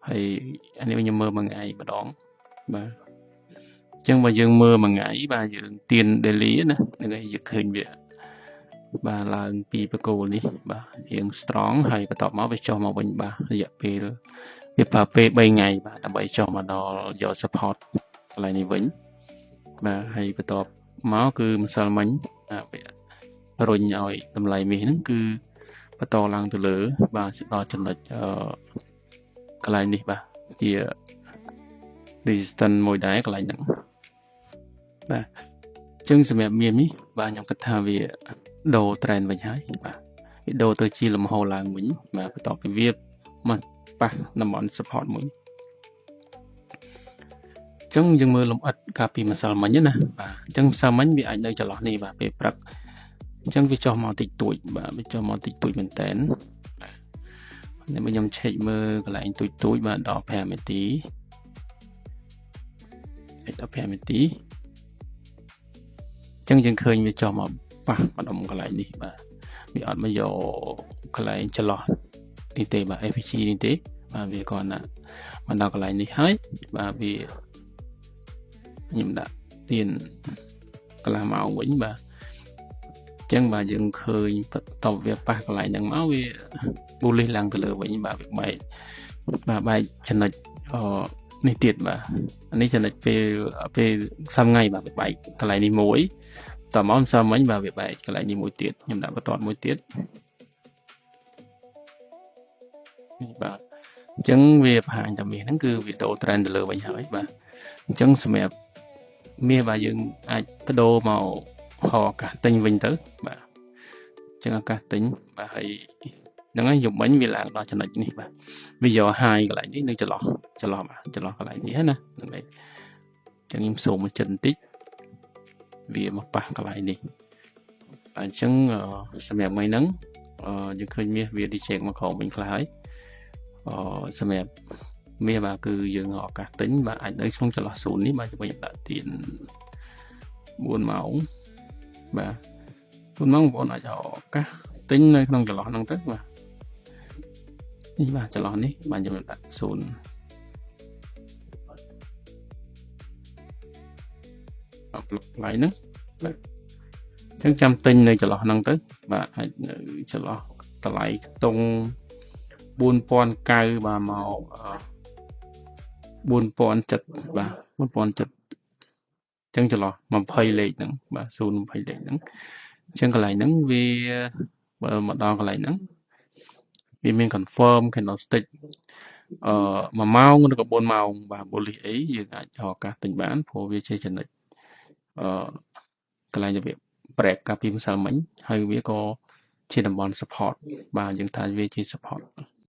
ហើយអានេះខ្ញុំមើលមួយថ្ងៃម្ដងបាទអញ្ចឹងបើយើងមើលមួយថ្ងៃបាទយើងទៀន daily ណាហ្នឹងហើយយើងឃើញវាបាទឡើងពីបកគោលនេះបាទរៀង strong ហើយបន្ទាប់មកវាចុះមកវិញបាទរយៈពេលវាប្រើពេល3ថ្ងៃបាទដើម្បីចុះមកដល់យក support កន្លែងនេះវិញបាទហើយបន្ទាប់មកគឺម្សិលមិញវារុញឲ្យតម្លៃមាសហ្នឹងគឺបន្តឡើងទៅលើបាទដល់ចំណុចកន្លែងនេះបាទជា resistance មួយដែរកន្លែងហ្នឹងបាទអញ្ចឹងសម្រាប់មាសនេះបាទខ្ញុំគិតថាវាដូរ trend វិញហើយបាទវាដូរទៅជាលំហូរឡើងវិញបាទបន្ទាប់ពីវាមកប៉ះតំបន់ support មួយអញ្ចឹងយើងមើលលំអិតកាលពីម្សិលមិញណាបាទអញ្ចឹងម្សិលមិញវាអាចនៅចន្លោះនេះបាទពេលព្រឹកអញ្ចឹងវាចុះមកតិចតួចបាទវាចុះមកតិចតួចមែនតើនេះខ្ញុំឆែកមើលកន្លែងតូចបាទដល់5នាទីដល់5នាទីអញ្ចឹងយើងឃើញវាចុះមកប៉ះម្ដុំកន្លែងនេះបាទវាអត់មកយកកន្លែងចន្លោះនេះទេបាទ FG នេះទេបាទវាគ្រាន់តែមកដល់កន្លែងនេះហើយបាទវាខ្ញុំដាក់ទៀនកន្លះម៉ោងវិញបាទអញ្ចឹងបាទយើងឃើញបន្ទាប់វាប៉ះកន្លែងហ្នឹងមកវា bullish ឡើងទៅលើវិញបាទវាបែកចំណុចនេះទៀតបាទអានេះចំណុចពេលសំថ្ងៃបាទវាបែកកន្លែងនេះមួយតើមកសំមិញបាទវាបែកកន្លែងនេះមួយទៀតខ្ញុំដាក់បន្ទាត់មួយទៀតនេះបាទអញ្ចឹងវាបង្ហាញថាមាសហ្នឹងគឺវាដូរ trend ទៅលើវិញហើយបាទអញ្ចឹងសម្រាប់មាសបាទយើងអាចបដូរមកហៅឱកាសទិញវិញទៅបាទអញ្ចឹងឱកាសទិញបាទហើយហ្នឹងហើយយប់មិញវាឡើងដល់ចំណុចនេះបាទវាយក high កន្លែងនេះនៅចន្លោះបាទចន្លោះកន្លែងនេះណាហ្នឹងហើយអញ្ចឹងខ្ញុំសូមមកចិត្តបន្តិចវាមកប៉ះកន្លែងនេះអញ្ចឹងសម្រាប់ថ្ងៃហ្នឹងយើងឃើញមាសវា reject មកក្រោមវិញខ្លះហើយសម្រាប់មាសបាទគឺយើងឱកាសទិញបាទអាចនៅក្នុងចន្លោះ0នេះបាទខ្ញុំដាក់ទៀន4ម៉ោងបាទ4ម៉ោងបងប្អូនអាចឱកាសទិញនៅក្នុងចន្លោះហ្នឹងទៅបាទនេះបាទចន្លោះនេះបាទខ្ញុំដាក់0អបឡុកឡាយហ្នឹងបាទអញ្ចឹងចាំទិញនៅចន្លោះហ្នឹងទៅបាទអាចនៅចន្លោះតម្លៃខ្ទង់4090បាទមក4070បាទ4070អញ្ចឹងចន្លោះ20លេខហ្នឹងបាទ020លេខហ្នឹងអញ្ចឹងកន្លែងហ្នឹងវាបើមកដល់កន្លែងហ្នឹងវាមាន confirm candlestick 1ម៉ោងឬក៏4ម៉ោងបាទ bullish អីយើងអាចរកឱកាសទិញបានព្រោះវាជាចំណុចកន្លែងវា break កាលពីម្សិលមិញហើយវាក៏ជាតំបន់ support បាទយើងថាវាជា support